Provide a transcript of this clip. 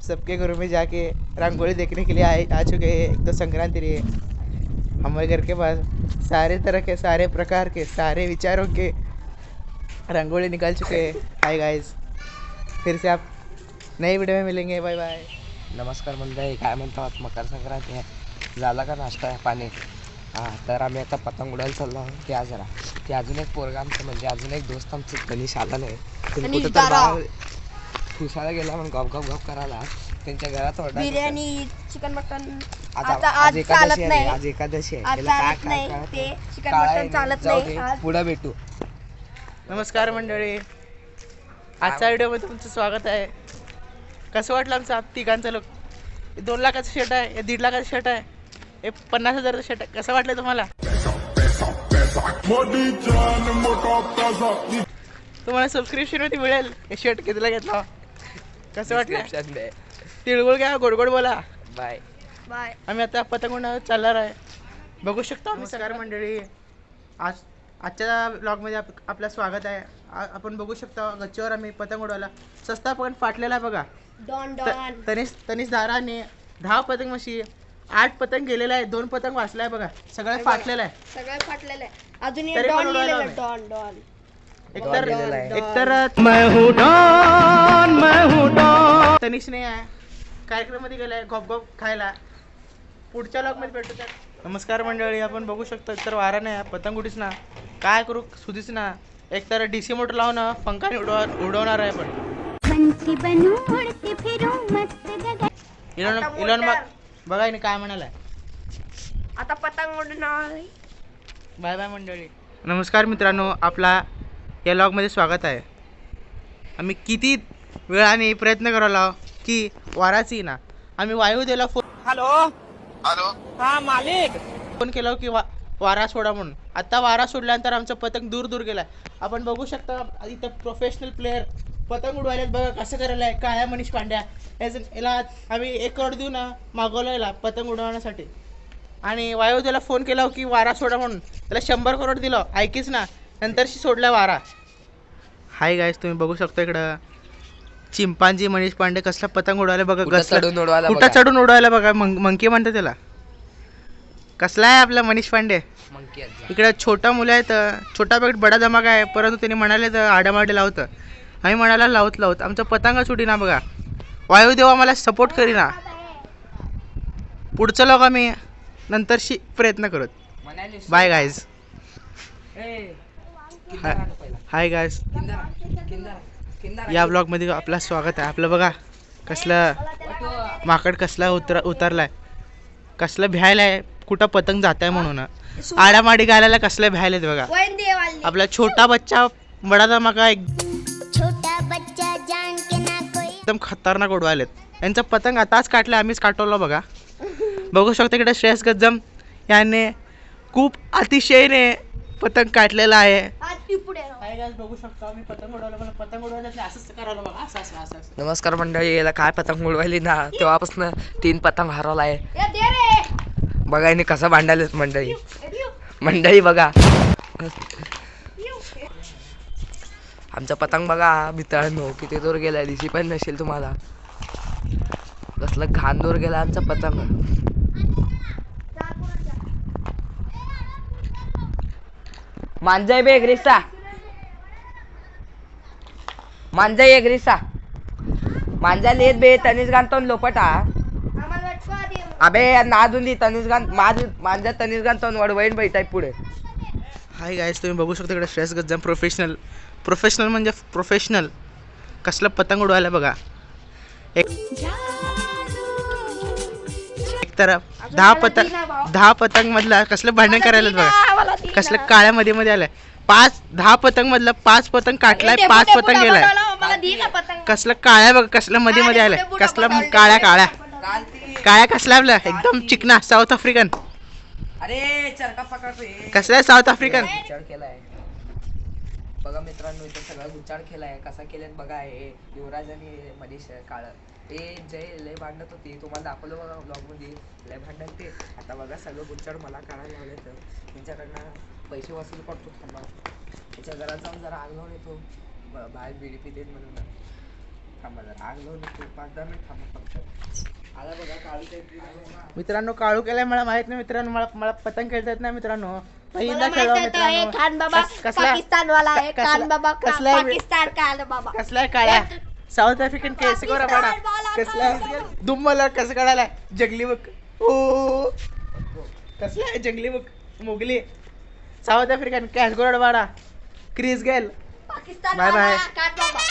सबके घरों में जाके रंगोली देखने के लिए आ चुके हैं। एक तो संक्रांति रही है, हमारे घर के पास सारे तरह के, सारे प्रकार के, सारे विचारों के रंगोली निकाल चुके हैं। हाय गाइस, फिर से आप नई वीडियो में मिलेंगे। Bye bye. नमस्कार मंडळी, काय म्हणतात, मकर संक्रांती आहे, झाला का नाश्ता पाणी? हां, तर आम्ही आता पतंग उडायला चाललो आहोत. त्या जरा ते अजून एक पोरगा आमचं, म्हणजे अजून एक दोस्त आमचं गणेश आला नाही. तुम्ही कुठं तर बाहेर खुसायला गेला म्हणून गप गप गप करायला त्यांच्या घरात ऑर्डर बिर्याणी, चिकन मटन. आज एकादशी आहे, आज एकादशी आहे. ते चिकन मटन चालत नाही. पुढे भेटू. नमस्कार मंडळी, आजच्या व्हिडिओमध्ये तुमचं स्वागत आहे. कसं वाटलं आमचं तिघांचं लोक? 2 लाखाचं शर्ट आहे, हे 1.5 लाखाचं शर्ट आहे, हे 50,000चं शर्ट आहे. कसं वाटलं तुम्हाला? तुम्हाला सबस्क्रिप्शन मध्ये मिळेल. हे शर्ट कितीला घेतला? कसं वाटलं? तिळगुळ घ्या, गोड गोड बोला. Bye bye. आम्ही आता पतंग उडवण्यावर चालणार आहे, बघू शकतो. नमस्कार मंडळी, आजच्या ब्लॉगमध्ये आपलं स्वागत आहे. आपण बघू शकता गच्चीवर आम्ही पतंग उडवायला. सस्ता पण फाटलेला आहे बघा. Don don. तनिष दाराने 10 पतंग मशी 8 पतंग गेलेला आहे, 2 पतंग वाचलाय बघा. सगळं फाटलेलं आहे, सगळं फाटलेलं आहे. अजून तरी पण डॉन उडवायला लिहिलेलं, हवं. डॉन डॉन. एकतर मैं हूँ डॉन तनिष नाही आहे, कार्यक्रम मध्ये गेलाय गप गप खायला. पुढच्या ब्लॉग मध्ये भेटू. नमस्कार मंडळी, आपण बघू शकतो तर वारा नाही, पतंग उडीच ना, काय करू सुधीच ना. एकतर डीसी मोटर लावून पंखाने उडवणार आहे. पण इलॉन बघा इने काय म्हणालाय. आता पतंग उडणार. बाय बाय मंडळी. नमस्कार मित्रांनो, आपला या ब्लॉगमध्ये स्वागत आहे. आम्ही किती वेळाने प्रयत्न करायला की वाराची ना, आम्ही वायू दिला फोन. हॅलो हा मालिक, फोन केला की वारा सोडा म्हणून. आता वारा सोडल्यानंतर आमचं पतंग दूर दूर गेलाय. आपण बघू शकता इथं प्रोफेशनल प्लेअर पतंग उडवायला. बघा कसं करायला आहे. काळ्या मनीष पांड्या याला आम्ही 1 करोड देऊ ना मागवलं याला पतंग उडवण्यासाठी. आणि वायुदेला फोन केला की वारा सोडा म्हणून, त्याला 100 करोड दिलं, ऐकीच ना. नंतरशी सोडला वारा. हाय गाईस, तुम्ही बघू शकता इकडं चिंपांजी मनीष पांडे कसला पतंग उडवायला बघा. कुठं चढून उडवायला बघा. मंकी म्हणतात त्याला. कसला आहे आपला मनीष पांडे. इकडे छोटा मुलं आहेत, छोटा पेट बडा धमाक आहे. परंतु त्यांनी म्हणाले तर आडामाडी लावतं. आम्ही म्हणाला लावत आमचं पतंग सुटी ना बघा. वायुदेव आम्हाला सपोर्ट करीना. पुढचं लोक आम्ही नंतरशी प्रयत्न करत. Bye guys. हाय गाईज, या ब्लॉगमध्ये आपलं स्वागत आहे. आपलं बघा कसलं माकड कसला उतरलाय, कसलं भ्यायला आहे, कुठं पतंग जात आहे म्हणून. आडामाडी घालायला कसलं भ्यायला बघा. आपला छोटा बच्चा बडा धमाका एकदम खतरनाक उडवायलेत. यांचं पतंग आताच काढलं, आम्हीच काटवलं बघा. बघू शकता इकडे श्रेयस गज्जम याने खूप अतिशयने पतंग काढलेला आहे. बघू शकता आम्ही पतंग उडवलं. मला पतंग उडवायला असंच करायला बघा. असं. नमस्कार मंडळी, याला काय पतंग उडवायली ना, तेव्हापासून 3 पतंग हरवला आहे. बघा इने कसं भांडायलेत मंडळी बघा. आमचा पतंग बघा मित्रांनो किती दूर गेलाय, दिसी पण नसेल तुम्हाला. कसलं घाण दूर गेला आमचा पतंग. मांजाय बे एग्रिसा, मांजाय एग्रिसा, मांजा लेत बे तनिष गांतो लोपटा. अबे नादुंदी तनिष गान मांजा तनिष गांतो वडवैन बैठाय पुढे. हाय गाईस, तुम्ही बघू शकता इकडे श्रेयस गज्जम प्रोफेशनल म्हणजे प्रोफेशनल कसलं पतंग उडवायला बघा. एक तरफ 10 पतंग मधला कसलं भांडण करायला बघा. कसलं काळ्या मध्ये आलंय. 10 पतंग मधलं 5 पतंग काटलाय, 5 पतंग गेलाय. कसलं काळ्या बघा, कसलं मध्ये आलंय. कसलं काळ्या कसला आपला एकदम चिकना साऊथ आफ्रिकन. अरे चरका पकडतोय. कसला साऊथ आफ्रिकन. केलाय बघा मित्रांनो, इथं सगळा गुच्चाड केलाय. कसा केल्यात बघा. हे युवराज आणि मनीष काळ ते जय लय भांडत होती, तुम्हाला दाखवलं बघा ब्लॉगमध्ये. लय भांडत ते. आता बघा सगळं गुच्चाड मला काढायला लावलं. तर त्यांच्याकडनं पैसे वसूल करतो. थांबा त्याच्या घरात जाऊन जरा आग लावून येतो. बाहेर बीडीपी देत म्हणून थांबा जरा आग लावून 5-10 मिनिट थांबा फक्त. आला बघा काळूच्या entry झाली. मित्रांनो काळू केलाय मला माहित नाही मित्रांनो, मला पतंग खेळता येत नाही मित्रांनो. पहिल्यांदा मला खेळलो माहित होतं, हे मित्रांनो. खान बाबा कसला पाकिस्तान वाला आहे. कसला- खान बाबा कसला आहे? पाकिस्तान खान बाबा. कसलाय काळ्या साऊथ आफ्रिकन केस गोरा पाडा कसलाय दुम्मला कसं काढायला जंगली बुक ओ कसलाय जंगली book Mowgli south African cash गोरा पाडा क्रिस गेल. पाकिस्तान Bye वाला bye. खान बाबा.